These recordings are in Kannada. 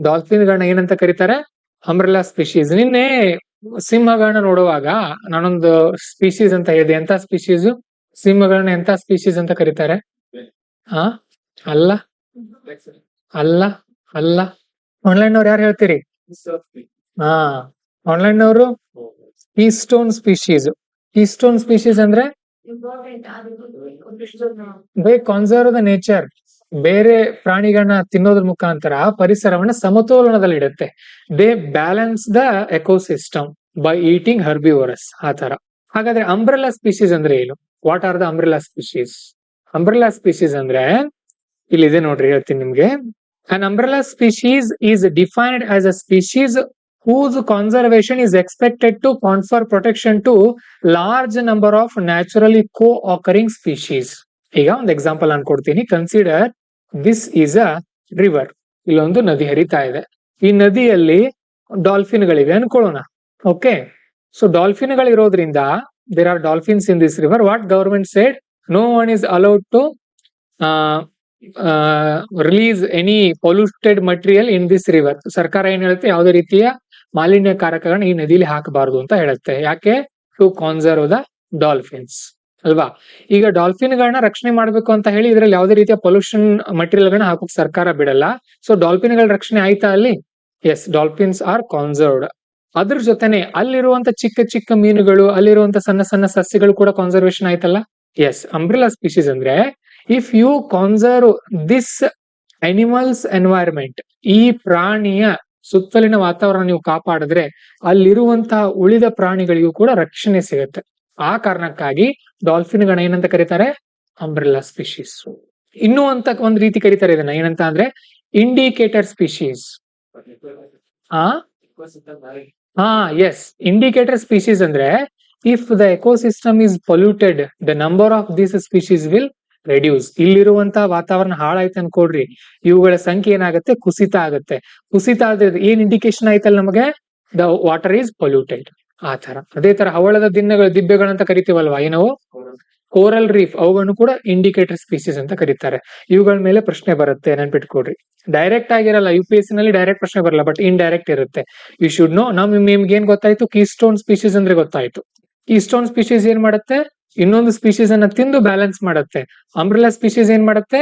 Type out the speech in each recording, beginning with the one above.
ಡಾಲ್ಫಿನ್ಗಳನ್ನ ಏನಂತ ಕರೀತಾರೆ? Umbrella species. ನಿನ್ನೆ ಸಿಂಹಗಳನ್ನ ನೋಡುವಾಗ ನಾನೊಂದು ಸ್ಪೀಶೀಸ್ ಅಂತ ಹೇಳಿದೆ. ಎಂತ ಸ್ಪೀಶೀಸ್? ಸಿಂಹಗಳನ್ನ ಎಂತ ಸ್ಪೀಶೀಸ್ ಅಂತ ಕರೀತಾರೆ? ಹಾ, ಅಲ್ಲ ಅಲ್ಲ ಅಲ್ಲ. ಆನ್ಲೈನ್ ಅವ್ರು ಯಾರು ಹೇಳ್ತೀರಿ? ಹಾ, ಆನ್ಲೈನ್ ಅವರು ಕೀಸ್ಟೋನ್ ಸ್ಪೀಶೀಸ್. ಕೀಸ್ಟೋನ್ ಸ್ಪೀಶೀಸ್ ಅಂದ್ರೆ ದೇ ಕನ್ಸರ್ವ್ ದ ನೇಚರ್. ಬೇರೆ ಪ್ರಾಣಿಗಳನ್ನ ತಿನ್ನೋದ್ರ ಮುಖಾಂತರ ಪರಿಸರವನ್ನ ಸಮತೋಲನದಲ್ಲಿಡುತ್ತೆ. They balance the ecosystem by eating herbivorous. ಆ ತರ. ಹಾಗಾದ್ರೆ ಅಂಬ್ರೆಲಾ ಸ್ಪೀಶೀಸ್ ಅಂದ್ರೆ ಏನು? What are the umbrella species? Umbrella species ಅಂದ್ರೆ ಇಲ್ಲಿದೆ ನೋಡ್ರಿ, ಹೇಳ್ತೀನಿ ನಿಮ್ಗೆ. An umbrella species is defined as a species whose conservation is expected to confer protection to large number of naturally co-occurring species. ಈಗ ಒಂದು ಎಕ್ಸಾಂಪಲ್ ನಾನು ಕೊಡ್ತೀನಿ. Consider this is a river. ಇಲ್ಲೊಂದು ನದಿ ಹರಿತಾ ಇದೆ. ಈ ನದಿಯಲ್ಲಿ ಡಾಲ್ಫಿನ್ಗಳಿವೆ ಅನ್ಕೊಳ್ಳೋಣ. ಓಕೆ, ಸೊ ಡಾಲ್ಫಿನ್ಗಳಿರೋದ್ರಿಂದ there are dolphins in this river. What government said? No one is allowed to release any polluted material in this river. ಸರ್ಕಾರ ಏನ್ ಹೇಳುತ್ತೆ? ಯಾವುದೇ ರೀತಿಯ ಮಾಲಿನ್ಯಕಾರಕಗಳನ್ನ ಈ ನದಿಲಿ ಹಾಕಬಾರದು ಅಂತ ಹೇಳುತ್ತೆ. ಯಾಕೆ? ಟು ಕಾನ್ಸರ್ವ್ ದ ಡಾಲ್ಫಿನ್ಸ್ ಅಲ್ವಾ. ಈಗ ಡಾಲ್ಫಿನ್ಗಳನ್ನ ರಕ್ಷಣೆ ಮಾಡ್ಬೇಕು ಅಂತ ಹೇಳಿ ಇದ್ರಲ್ಲಿ ಯಾವುದೇ ರೀತಿಯ ಪೊಲ್ಯೂಷನ್ ಮಟೀರಿಯಲ್ ಗಳನ್ನ ಹಾಕೋಕ್ ಸರ್ಕಾರ ಬಿಡಲ್ಲ. ಸೊ ಡಾಲ್ಫಿನ್ಗಳ ರಕ್ಷಣೆ ಆಯ್ತಾ ಅಲ್ಲಿ? Yes, dolphins are conserved. ಅದ್ರ ಜೊತೆನೆ ಅಲ್ಲಿರುವಂತ ಚಿಕ್ಕ ಚಿಕ್ಕ ಮೀನುಗಳು, ಅಲ್ಲಿರುವಂತ ಸಣ್ಣ ಸಣ್ಣ ಸಸ್ಯಗಳು ಕೂಡ ಕಾನ್ಸರ್ವೇಶನ್ ಆಯ್ತಲ್ಲ. ಎಸ್, ಅಂಬ್ರೆಲಾ ಸ್ಪೀಶೀಸ್ ಅಂದ್ರೆ if you conserve this animals environment, ಈ ಪ್ರಾಣಿಯ ಸುತ್ತಲಿನ ವಾತಾವರಣ ನೀವು ಕಾಪಾಡಿದ್ರೆ ಅಲ್ಲಿರುವಂತಹ ಉಳಿದ ಪ್ರಾಣಿಗಳಿಗೂ ಕೂಡ ರಕ್ಷಣೆ ಸಿಗುತ್ತೆ. ಆ ಕಾರಣಕ್ಕಾಗಿ ಡಾಲ್ಫಿನ್ಗಳನ್ನ ಏನಂತ ಕರೀತಾರೆ? Umbrella species. ಇನ್ನೂ ಅಂತ ಒಂದ್ ರೀತಿ ಕರೀತಾರೆ ಇದನ್ನ. ಏನಂತ ಅಂದ್ರೆ indicator species. Yes, indicator species ಅಂದ್ರೆ if the ecosystem is polluted the number of this species will reduce. ಇಲ್ಲಿರುವಂತಹ ವಾತಾವರಣ ಹಾಳಾಯ್ತು ಅನ್ಕೊಡ್ರಿ, ಇವುಗಳ ಸಂಖ್ಯೆ ಏನಾಗುತ್ತೆ? ಕುಸಿತ ಆಗುತ್ತೆ. ಕುಸಿತ ಆದ್ರೆ ಏನ್ ಇಂಡಿಕೇಶನ್ ಆಯ್ತಲ್ಲ ನಮಗೆ? The water is polluted. ಆ ತರ. ಅದೇ ತರ ಹವಳದ ದಿಬ್ಬೆಗಳಂತ ಕರಿತೀವಲ್ವಾ, ಏನವು? Coral reef. ಅವುಗಳನ್ನು ಕೂಡ ಇಂಡಿಕೇಟರ್ ಸ್ಪೀಶೀಸ್ ಅಂತ ಕರೀತಾರೆ. ಇವುಗಳ ಮೇಲೆ ಪ್ರಶ್ನೆ ಬರುತ್ತೆ, ನೆನ್ಪಿಟ್ಕೊಡ್ರಿ. ಡೈರೆಕ್ಟ್ ಆಗಿರಲ್ಲ, UPSC ನಲ್ಲಿ ಡೈರೆಕ್ಟ್ ಪ್ರಶ್ನೆ ಬರಲ್ಲ, ಬಟ್ ಇನ್ ಡೈರೆಕ್ಟ್ ಇರುತ್ತೆ. You should know. ನಿಮ್ಗೆ ಏನ್ ಗೊತ್ತಾಯ್ತು? ಕೀಸ್ಟೋನ್ ಸ್ಪೀಶೀಸ್ ಅಂದ್ರೆ ಗೊತ್ತಾಯ್ತು. ಕೀಸ್ಟೋನ್ ಸ್ಪೀಶೀಸ್ ಏನ್ ಮಾಡುತ್ತೆ? ಇನ್ನೊಂದು ಸ್ಪೀಶೀಸ್ ಅನ್ನ ತಿಂದು ಬ್ಯಾಲೆನ್ಸ್ ಮಾಡುತ್ತೆ. ಅಂಬ್ರೆಲಾ ಸ್ಪೀಶೀಸ್ ಏನ್ ಮಾಡುತ್ತೆ?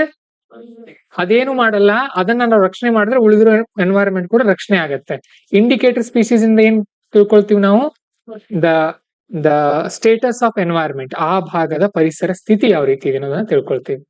ಅದೇನು ಮಾಡಲ್ಲ. ಅದನ್ನ ನಾವು ರಕ್ಷಣೆ ಮಾಡಿದ್ರೆ ಉಳಿದಿರೋ ಎನ್ವೈರನ್ಮೆಂಟ್ ಕೂಡ ರಕ್ಷಣೆ ಆಗುತ್ತೆ. ಇಂಡಿಕೇಟರ್ ಸ್ಪೀಶೀಸ್ ಇಂದ ಏನ್ ತಿಳ್ಕೊಳ್ತೀವಿ ನಾವು? ದ ಸ್ಟೇಟಸ್ ಆಫ್ ಎನ್ವೈರನ್ಮೆಂಟ್, ಆ ಭಾಗದ ಪರಿಸರ ಸ್ಥಿತಿ ಯಾವ ರೀತಿ ಇದೆ ಅನ್ನೋದನ್ನ ತಿಳ್ಕೊಳ್ತೀವಿ.